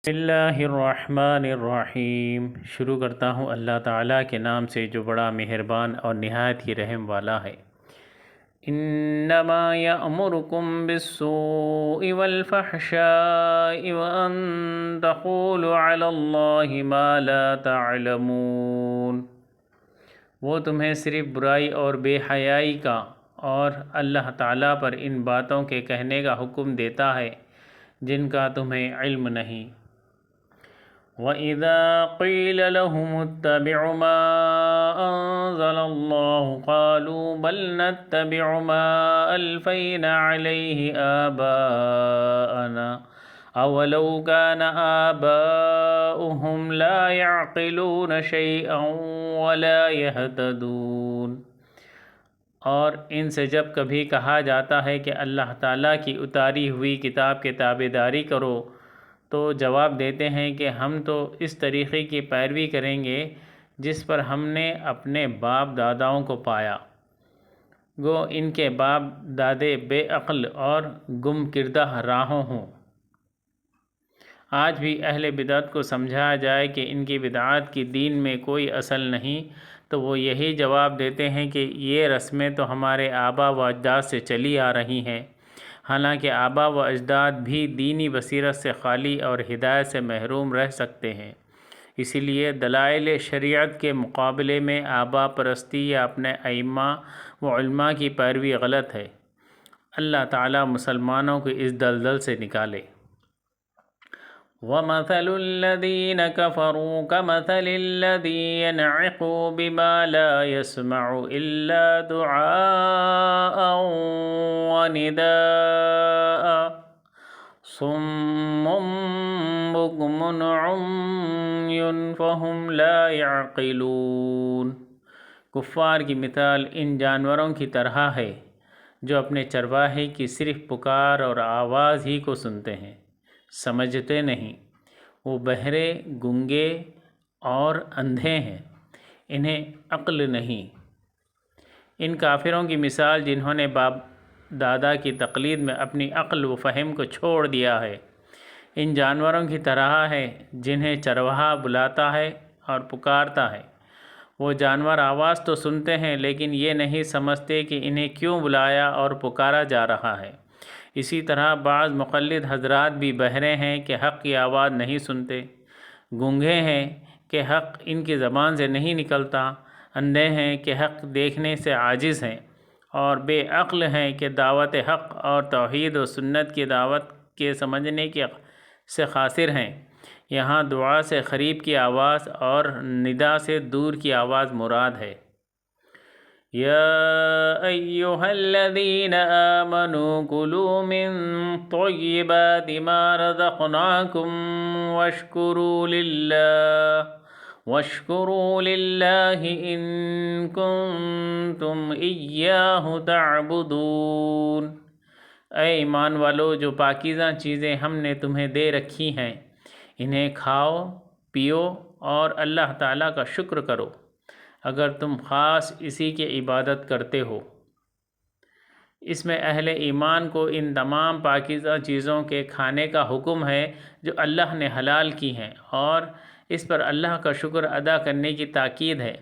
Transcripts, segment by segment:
بسم اللہ الرحمن الرحیم۔ شروع کرتا ہوں اللہ تعالیٰ کے نام سے جو بڑا مہربان اور نہایت ہی رحم والا ہے۔ انما یأمرکم بالسوء والفحشاء وان تقولوا علی اللہ ما لا تعلمون۔ وہ تمہیں صرف برائی اور بے حیائی کا اور اللہ تعالیٰ پر ان باتوں کے کہنے کا حکم دیتا ہے جن کا تمہیں علم نہیں۔ وَإِذَا قِيلَ لَهُمُ اتَّبِعُوا مَا أَنزَلَ اللَّهُ قَالُوا بَلْ نَتَّبِعُ مَا أَلْفَيْنَا عَلَيْهِ آبَاءَنَا أَوَلَوْ كَانَ آبَاؤُهُمْ لَا يَعْقِلُونَ شَيْئًا وَلَا يَهْتَدُونَ۔ اور ان سے جب کبھی کہا جاتا ہے کہ اللہ تعالیٰ کی اتاری ہوئی کتاب کے تابعداری کرو تو جواب دیتے ہیں کہ ہم تو اس طریقے کی پیروی کریں گے جس پر ہم نے اپنے باپ داداؤں کو پایا، گو ان کے باپ دادے بے عقل اور گم کردہ راہوں ہوں۔ آج بھی اہل بدعت کو سمجھایا جائے کہ ان کی بدعات کی دین میں کوئی اصل نہیں تو وہ یہی جواب دیتے ہیں کہ یہ رسمیں تو ہمارے آبا و اجداد سے چلی آ رہی ہیں، حالانکہ آبا و اجداد بھی دینی بصیرت سے خالی اور ہدایت سے محروم رہ سکتے ہیں۔ اسی لیے دلائل شریعت کے مقابلے میں آبا پرستی یا اپنے ائمہ و علماء کی پیروی غلط ہے۔ اللہ تعالیٰ مسلمانوں کو اس دلدل سے نکالے۔ وَمَثَلُ الَّذِينَ كَفَرُوا كَمَثَلِ الَّذِي يَنْعِقُ بِمَا لَا يَسْمَعُ إِلَّا دُعَاءً وَنِدَاءً صُمٌّ بُكْمٌ عُمْيٌ فَهُمْ لَا يَعْقِلُونَ۔ کفار کی مثال ان جانوروں کی طرح ہے جو اپنے چرواہے کی صرف پکار اور آواز ہی کو سنتے ہیں، سمجھتے نہیں۔ وہ بہرے، گونگے اور اندھے ہیں، انہیں عقل نہیں۔ ان کافروں کی مثال جنہوں نے باپ دادا کی تقلید میں اپنی عقل و فہم کو چھوڑ دیا ہے، ان جانوروں کی طرح ہے جنہیں چرواہا بلاتا ہے اور پکارتا ہے۔ وہ جانور آواز تو سنتے ہیں لیکن یہ نہیں سمجھتے کہ انہیں کیوں بلایا اور پکارا جا رہا ہے۔ اسی طرح بعض مقلد حضرات بھی بہرے ہیں کہ حق کی آواز نہیں سنتے، گونگے ہیں کہ حق ان کی زبان سے نہیں نکلتا، اندھے ہیں کہ حق دیکھنے سے عاجز ہیں، اور بے عقل ہیں کہ دعوت حق اور توحید و سنت کی دعوت کے سمجھنے سے قاصر ہیں۔ یہاں دعا سے قریب کی آواز اور ندا سے دور کی آواز مراد ہے۔ یا ایہا الذین آمنوا کلوا من طیبات ما رزقناکم واشکروا للہ ان کنتم ایاہ تعبدون۔ اے ایمان والو، جو پاکیزہ چیزیں ہم نے تمہیں دے رکھی ہیں انہیں کھاؤ، پیو اور اللہ تعالیٰ کا شکر کرو اگر تم خاص اسی کی عبادت کرتے ہو۔ اس میں اہل ایمان کو ان تمام پاکیزہ چیزوں کے کھانے کا حکم ہے جو اللہ نے حلال کی ہیں، اور اس پر اللہ کا شکر ادا کرنے کی تاکید ہے۔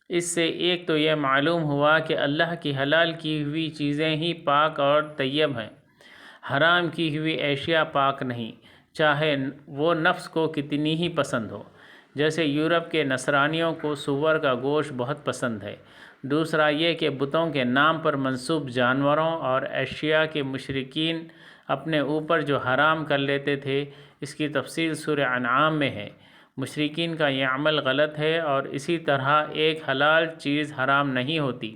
اس سے ایک تو یہ معلوم ہوا کہ اللہ کی حلال کی ہوئی چیزیں ہی پاک اور طیب ہیں، حرام کی ہوئی اشیاء پاک نہیں، چاہے وہ نفس کو کتنی ہی پسند ہو۔ جیسے یورپ کے نصرانیوں کو سور کا گوشت بہت پسند ہے۔ دوسرا یہ کہ بتوں کے نام پر منسوب جانوروں اور اشیاء کے مشرکین اپنے اوپر جو حرام کر لیتے تھے، اس کی تفصیل سورہ انعام میں ہے۔ مشرکین کا یہ عمل غلط ہے، اور اسی طرح ایک حلال چیز حرام نہیں ہوتی۔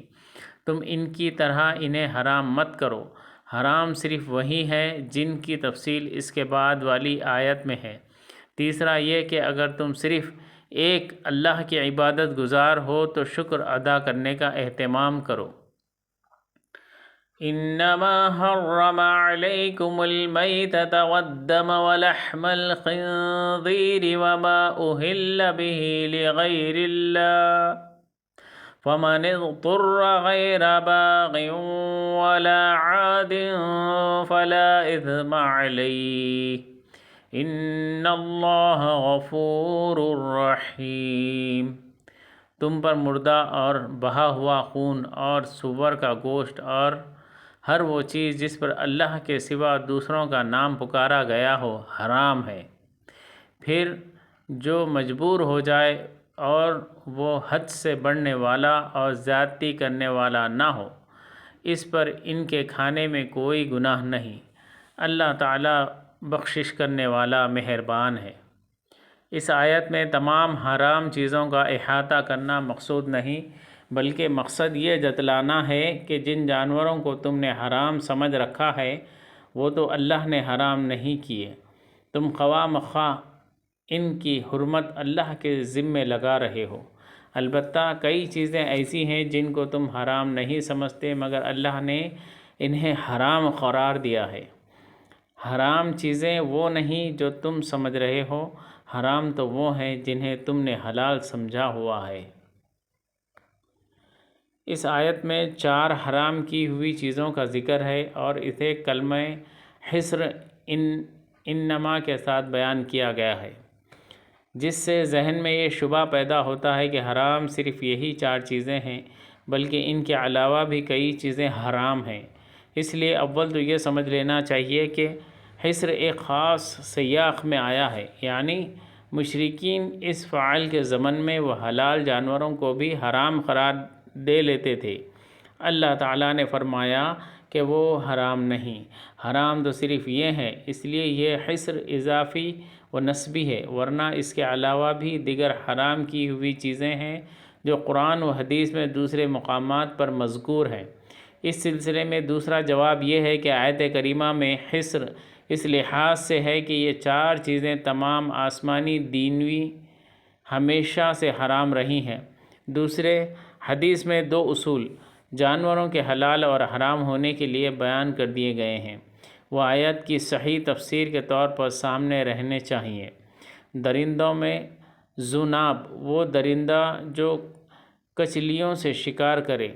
تم ان کی طرح انہیں حرام مت کرو۔ حرام صرف وہی ہے جن کی تفصیل اس کے بعد والی آیت میں ہے۔ تیسرا یہ کہ اگر تم صرف ایک اللہ کی عبادت گزار ہو تو شکر ادا کرنے کا اہتمام کرو۔ انما حرم علیکم المیتۃ والدم ولحم الخنزیر وما اہل به لغیر اللہ فمن اضطر غیر باغ ولا عاد فلا اثم علیہ۔ ان اللہ غفور رحیم۔ تم پر مردہ اور بہا ہوا خون اور سور کا گوشت اور ہر وہ چیز جس پر اللہ کے سوا دوسروں کا نام پکارا گیا ہو حرام ہے۔ پھر جو مجبور ہو جائے اور وہ حد سے بڑھنے والا اور زیادتی کرنے والا نہ ہو، اس پر ان کے کھانے میں کوئی گناہ نہیں۔ اللہ تعالیٰ بخشش کرنے والا مہربان ہے۔ اس آیت میں تمام حرام چیزوں کا احاطہ کرنا مقصود نہیں، بلکہ مقصد یہ جتلانا ہے کہ جن جانوروں کو تم نے حرام سمجھ رکھا ہے وہ تو اللہ نے حرام نہیں کیے، تم خواہ مخواہ ان کی حرمت اللہ کے ذمے لگا رہے ہو۔ البتہ کئی چیزیں ایسی ہیں جن کو تم حرام نہیں سمجھتے مگر اللہ نے انہیں حرام قرار دیا ہے۔ حرام چیزیں وہ نہیں جو تم سمجھ رہے ہو، حرام تو وہ ہیں جنہیں تم نے حلال سمجھا ہوا ہے۔ اس آیت میں 4 حرام کی ہوئی چیزوں کا ذکر ہے اور اسے کلمہ حصر انما کے ساتھ بیان کیا گیا ہے، جس سے ذہن میں یہ شبہ پیدا ہوتا ہے کہ حرام صرف یہی 4 چیزیں ہیں، بلکہ ان کے علاوہ بھی کئی چیزیں حرام ہیں۔ اس لیے اول تو یہ سمجھ لینا چاہیے کہ حصر ایک خاص سیاق میں آیا ہے، یعنی مشرکین اس فعل کے ضمن میں وہ حلال جانوروں کو بھی حرام قرار دے لیتے تھے۔ اللہ تعالیٰ نے فرمایا کہ وہ حرام نہیں، حرام تو صرف یہ ہے، اس لیے یہ حصر اضافی و نسبی ہے، ورنہ اس کے علاوہ بھی دیگر حرام کی ہوئی چیزیں ہیں جو قرآن و حدیث میں دوسرے مقامات پر مذکور ہیں۔ اس سلسلے میں دوسرا جواب یہ ہے کہ آیت کریمہ میں حصر اس لحاظ سے ہے کہ یہ 4 چیزیں تمام آسمانی دینوی ہمیشہ سے حرام رہی ہیں۔ دوسرے حدیث میں 2 اصول جانوروں کے حلال اور حرام ہونے کے لیے بیان کر دیے گئے ہیں، وہ آیت کی صحیح تفسیر کے طور پر سامنے رہنے چاہیے۔ درندوں میں ذوناب وہ درندہ جو کچلیوں سے شکار کرے،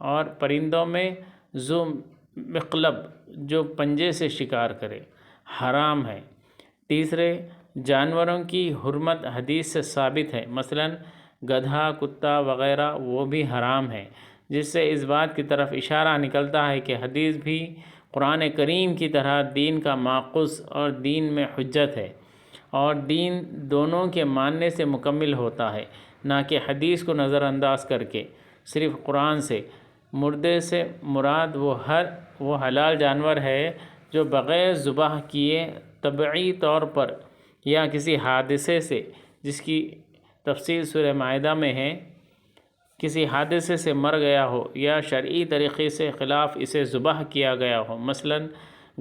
اور پرندوں میں ذو مقلب جو پنجے سے شکار کرے، حرام ہے۔ تیسرے جانوروں کی حرمت حدیث سے ثابت ہے، مثلاً گدھا، کتا وغیرہ وہ بھی حرام ہے، جس سے اس بات کی طرف اشارہ نکلتا ہے کہ حدیث بھی قرآن کریم کی طرح دین کا ماخذ اور دین میں حجت ہے، اور دین دونوں کے ماننے سے مکمل ہوتا ہے، نہ کہ حدیث کو نظر انداز کر کے صرف قرآن سے۔ مردے سے مراد وہ حلال جانور ہے جو بغیر ذبح کیے طبعی طور پر یا کسی حادثے سے، جس کی تفصیل سورہ مائدہ میں ہے، کسی حادثے سے مر گیا ہو یا شرعی طریقے سے خلاف اسے ذبح کیا گیا ہو، مثلاً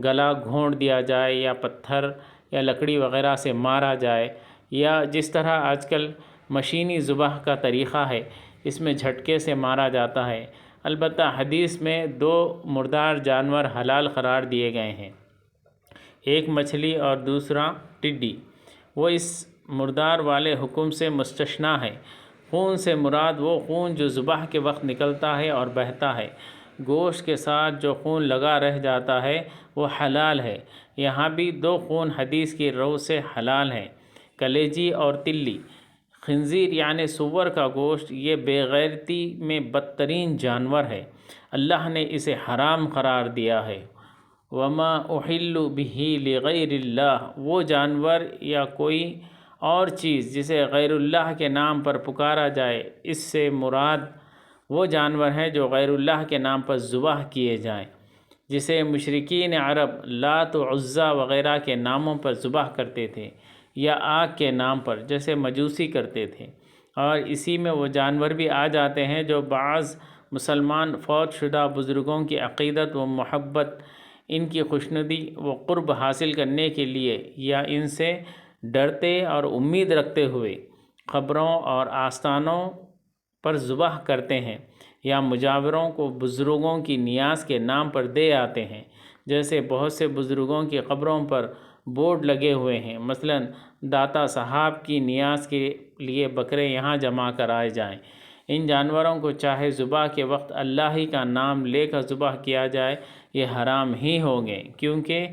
گلا گھونٹ دیا جائے یا پتھر یا لکڑی وغیرہ سے مارا جائے، یا جس طرح آج کل مشینی ذبح کا طریقہ ہے اس میں جھٹکے سے مارا جاتا ہے۔ البتہ حدیث میں 2 مردار جانور حلال قرار دیے گئے ہیں، ایک مچھلی اور دوسرا ٹڈی، وہ اس مردار والے حکم سے مستثنیٰ ہے۔ خون سے مراد وہ خون جو ذبح کے وقت نکلتا ہے اور بہتا ہے، گوشت کے ساتھ جو خون لگا رہ جاتا ہے وہ حلال ہے۔ یہاں بھی 2 خون حدیث کی رو سے حلال ہیں، کلیجی اور تلی۔ خنزیر یعنی سور کا گوشت یہ بے غیرتی میں بدترین جانور ہے، اللہ نے اسے حرام قرار دیا ہے۔ وما احل به لغیر اللہ، وہ جانور یا کوئی اور چیز جسے غیر اللہ کے نام پر پکارا جائے، اس سے مراد وہ جانور ہیں جو غیر اللہ کے نام پر ذبح کیے جائیں، جسے مشرکین عرب لات و عزیٰ وغیرہ کے ناموں پر ذبح کرتے تھے، یا آگ کے نام پر جیسے مجوسی کرتے تھے، اور اسی میں وہ جانور بھی آ جاتے ہیں جو بعض مسلمان فوت شدہ بزرگوں کی عقیدت و محبت، ان کی خوشنودی و قرب حاصل کرنے کے لیے یا ان سے ڈرتے اور امید رکھتے ہوئے قبروں اور آستانوں پر ذبح کرتے ہیں، یا مجاوروں کو بزرگوں کی نیاز کے نام پر دے آتے ہیں، جیسے بہت سے بزرگوں کی قبروں پر بورڈ لگے ہوئے ہیں، مثلاً داتا صاحب کی نیاز کے لیے بکرے یہاں جمع کرائے جائیں۔ ان جانوروں کو چاہے ذبح کے وقت اللہ ہی کا نام لے کر ذبح کیا جائے، یہ حرام ہی ہوں گے، کیونکہ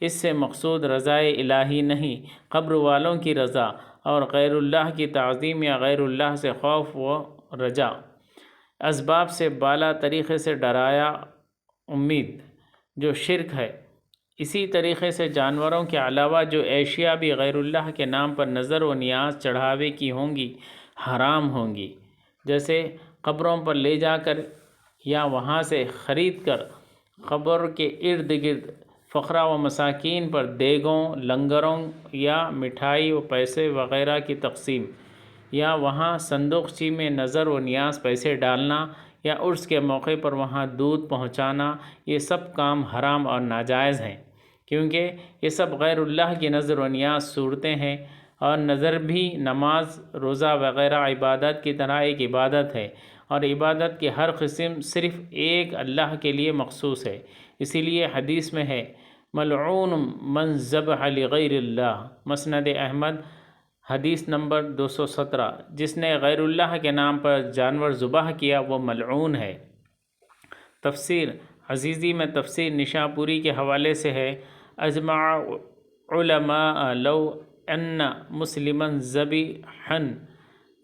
اس سے مقصود رضائے الہی نہیں، قبر والوں کی رضا اور غیر اللہ کی تعظیم یا غیر اللہ سے خوف و رجا۔ اسباب سے بالا طریقے سے ڈرایا امید، جو شرک ہے۔ اسی طریقے سے جانوروں کے علاوہ جو اشیاء بھی غیر اللہ کے نام پر نظر و نیاز چڑھاوے کی ہوں گی حرام ہوں گی، جیسے قبروں پر لے جا کر یا وہاں سے خرید کر قبر کے ارد گرد فقراء و مساکین پر دیگوں، لنگروں یا مٹھائی و پیسے وغیرہ کی تقسیم، یا وہاں صندوقچی میں نظر و نیاز پیسے ڈالنا، یا عرس کے موقع پر وہاں دودھ پہنچانا، یہ سب کام حرام اور ناجائز ہیں، کیونکہ یہ سب غیر اللہ کی نظر و نیاز صورتیں ہیں، اور نظر بھی نماز، روزہ وغیرہ عبادت کی طرح ایک عبادت ہے، اور عبادت کی ہر قسم صرف ایک اللہ کے لیے مخصوص ہے۔ اسی لیے حدیث میں ہے ملعون من ذبح لغیر اللہ، مسند احمد حدیث نمبر 217، جس نے غیر اللہ کے نام پر جانور ذبح کیا وہ ملعون ہے۔ تفسیر عزیزی میں تفسیر نشاپوری کے حوالے سے ہے، اجمع علماء لو ان مسلما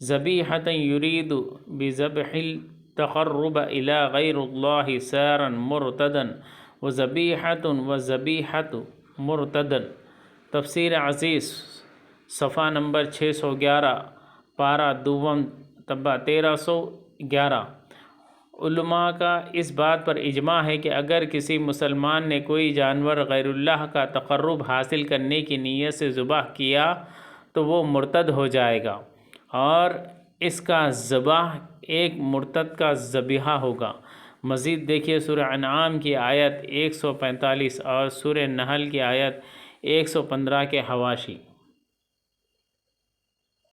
ذبیحۃ یرید بذبح التقرب الی غیر اللہ سارا مرتدا وذبیحۃ مرتدا۔ تفسیر عزیز صفحہ نمبر 611، پارہ دوم، طبع 1311۔ علماء کا اس بات پر اجماع ہے کہ اگر کسی مسلمان نے کوئی جانور غیر اللہ کا تقرب حاصل کرنے کی نیت سے ذبح کیا تو وہ مرتد ہو جائے گا، اور اس کا ذبح ایک مرتد کا ذبیحہ ہوگا۔ مزید دیکھیے سورہ انعام کی آیت 145 اور سورہ نحل کی آیت 115 کے حواشی۔